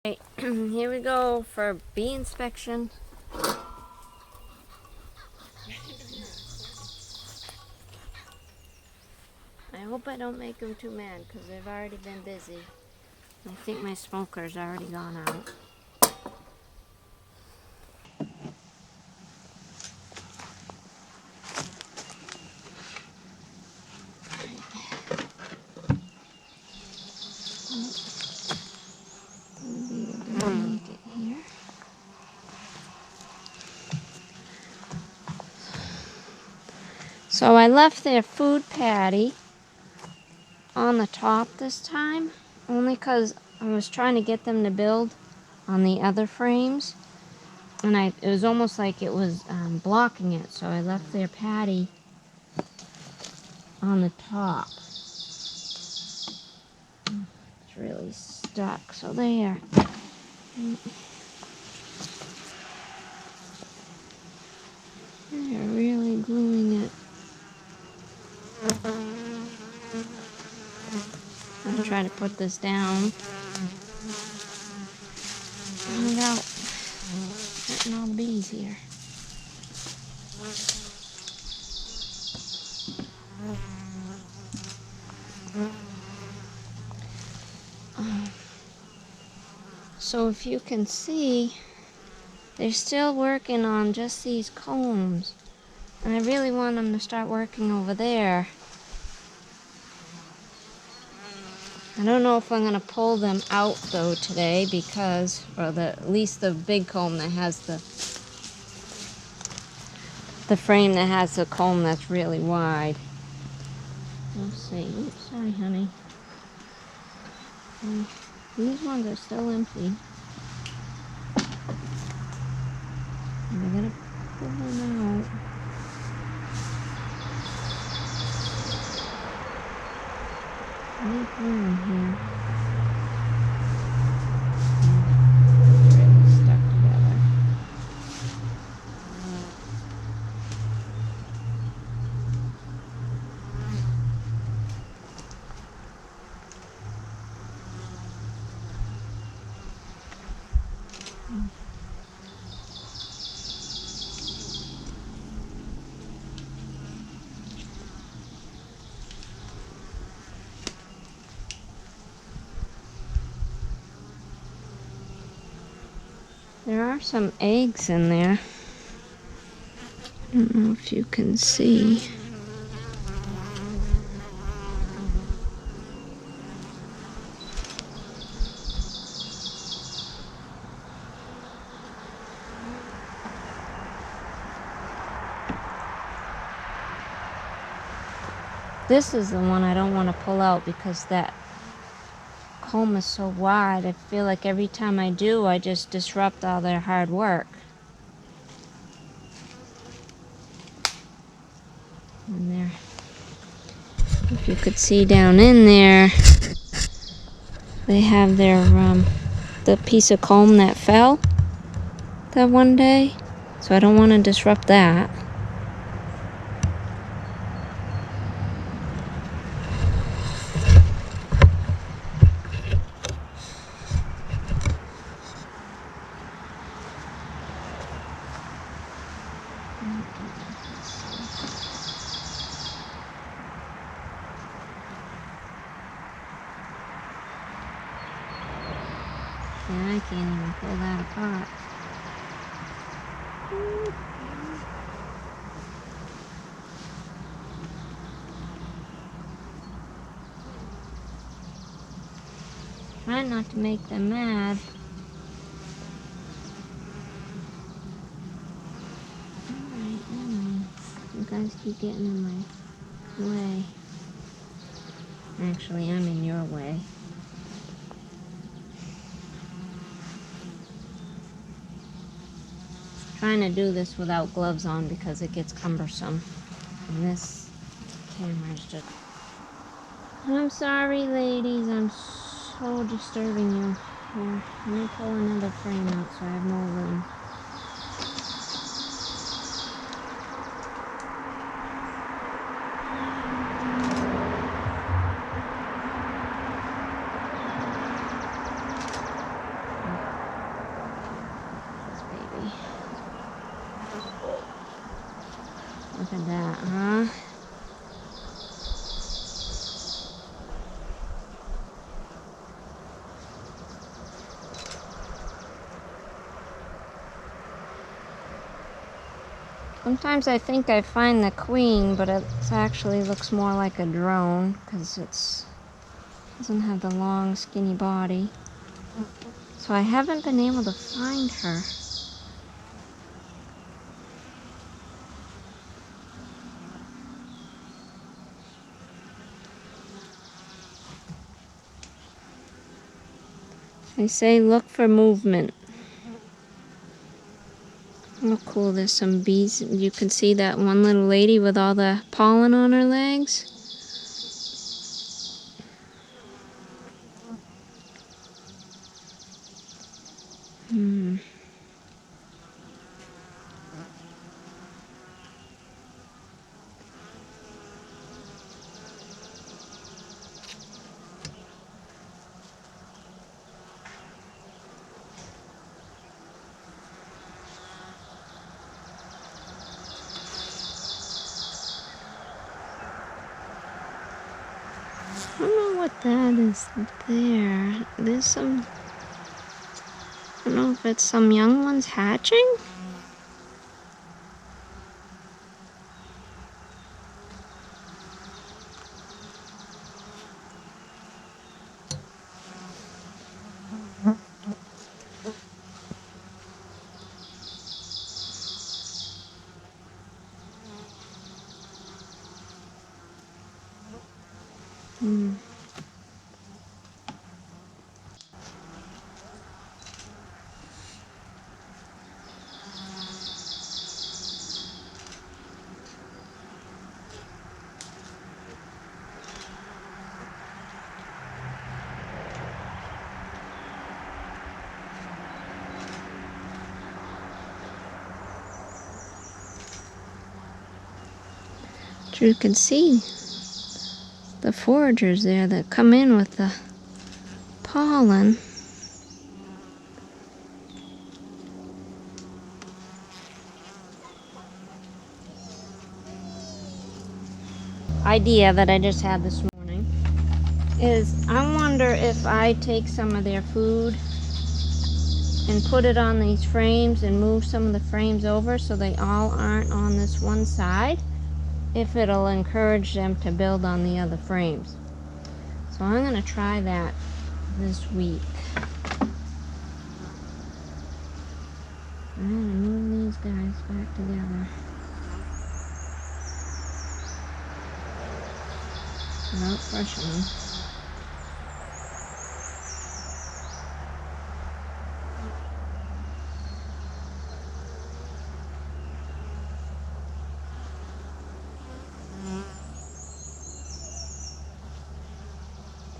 Right, here we go for bee inspection. I hope I don't make them too mad because they've already been busy. I think my smoker's already gone out. So I left their food patty on the top this time, only because I was trying to get them to build on the other frames, and it was almost like it was blocking it, so I left their patty on the top. It's really stuck, so there. They're really gluing it. I'm trying to put this down. Without hurting all the bees here. So if you can see, they're still working on just these combs. And I really want them to start working over there. I don't know if I'm going to pull them out though today because, or at least the big comb that has the frame that has the comb that's really wide. Let's see. Oops, sorry, honey. These ones are still empty. And I gotta pull them out. Make room here. Really stuck together. There are some eggs in there. I don't know if you can see. This is the one I don't want to pull out because that comb is so wide. I feel like every time I do, I just disrupt all their hard work. And there, if you could see down in there, they have their the piece of comb that fell that one day. So I don't want to disrupt that. And I can't even pull that apart. Trying not to make them mad. Alright, you guys keep getting in my way. Actually, I'm in your way. Trying to do this without gloves on because it gets cumbersome. And this camera's just... I'm sorry, ladies. I'm so disturbing you. Here, let me pull another frame out so I have more room. Sometimes I think I find the queen, but it actually looks more like a drone because it doesn't have the long, skinny body. So I haven't been able to find her. They say look for movement. Oh, cool. There's some bees. You can see that one little lady with all the pollen on her legs. I don't know what that is there. There's some... I don't know if it's some young ones hatching? You can see the foragers there that come in with the pollen. Idea that I just had this morning is I wonder if I take some of their food and put it on these frames and move some of the frames over so they all aren't on this one side, if it'll encourage them to build on the other frames. So I'm going to try that this week. I'm going to move these guys back together without crushing them.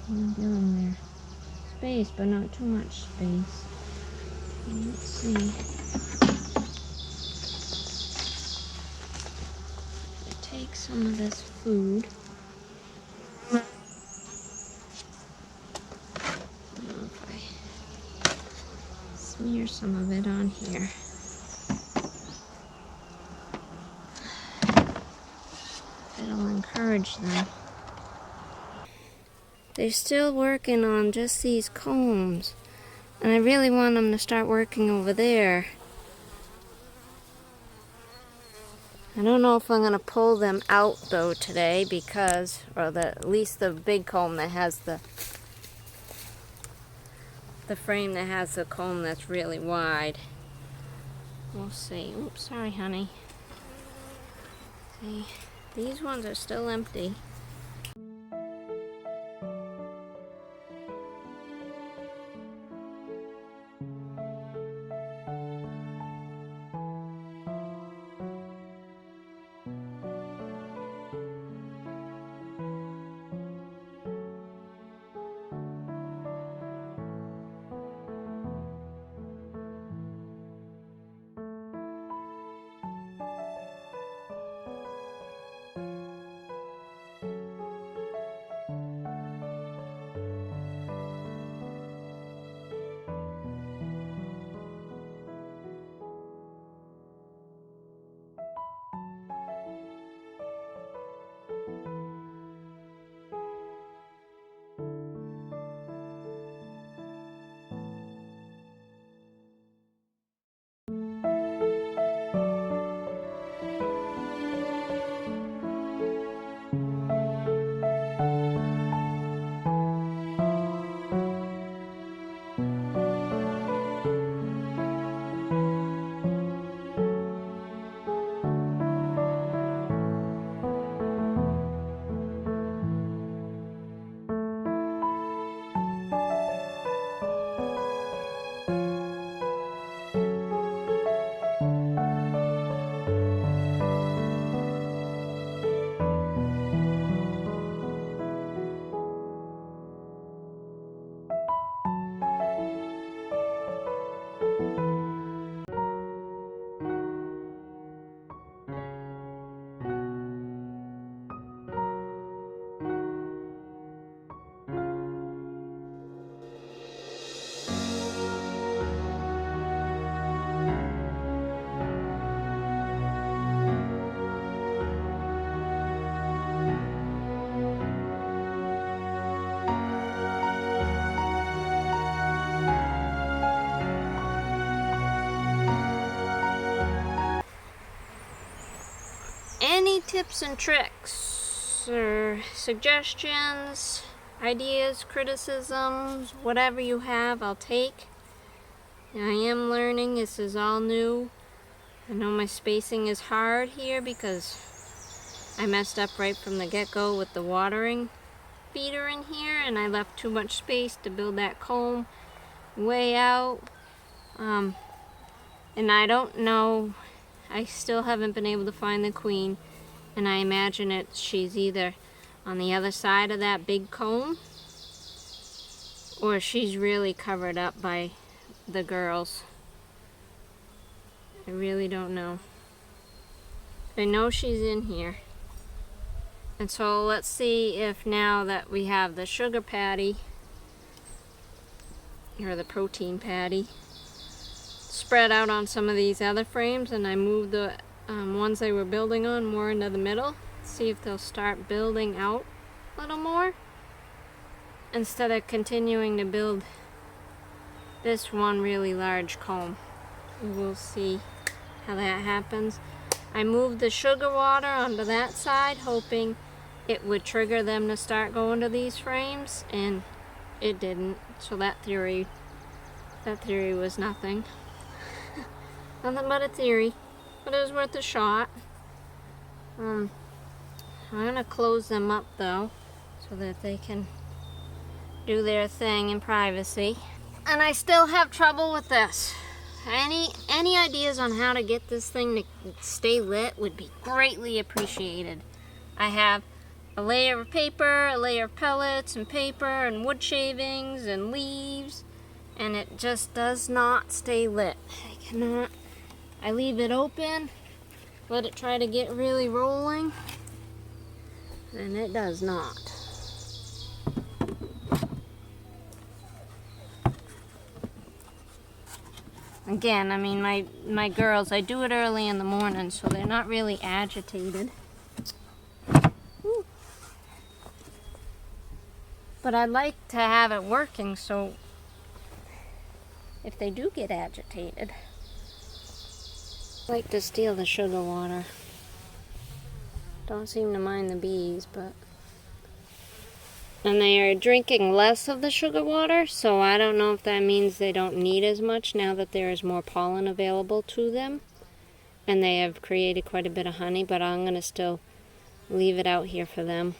I'm giving their space, but not too much space. Let's see. Take some of this food. I don't know if I smear some of it on here. It'll encourage them. They're still working on just these combs, and I really want them to start working over there. I don't know if I'm going to pull them out though today because, or at least the big comb that has the frame that has the comb that's really wide. We'll see. Oops, sorry honey. See, these ones are still empty. tips and tricks or suggestions, ideas, criticisms, whatever you have, I'll take. I am learning. This is all new. I know my spacing is hard here because I messed up right from the get-go with the watering feeder in here, and I left too much space to build that comb way out. And I don't know, I still haven't been able to find the queen, and I imagine she's either on the other side of that big comb or she's really covered up by the girls. I really don't know. I know she's in here. And so let's see if now that we have the sugar patty, or the protein patty, spread out on some of these other frames, and I moved the ones they were building on more into the middle. See if they'll start building out a little more instead of continuing to build this one really large comb. We'll see how that happens. I moved the sugar water onto that side, hoping it would trigger them to start going to these frames, and it didn't. So that theory was nothing. Nothing but a theory, but it was worth a shot. I'm gonna close them up though, so that they can do their thing in privacy. And I still have trouble with this. Any ideas on how to get this thing to stay lit would be greatly appreciated. I have a layer of paper, a layer of pellets and paper and wood shavings and leaves, and it just does not stay lit. I cannot. I leave it open, let it try to get really rolling, and it does not. Again, I mean, my girls, I do it early in the morning, so they're not really agitated. Woo. But I'd like to have it working, so if they do get agitated, I like to steal the sugar water. Don't seem to mind the bees, but... And they are drinking less of the sugar water, so I don't know if that means they don't need as much now that there is more pollen available to them. And they have created quite a bit of honey, but I'm going to still leave it out here for them.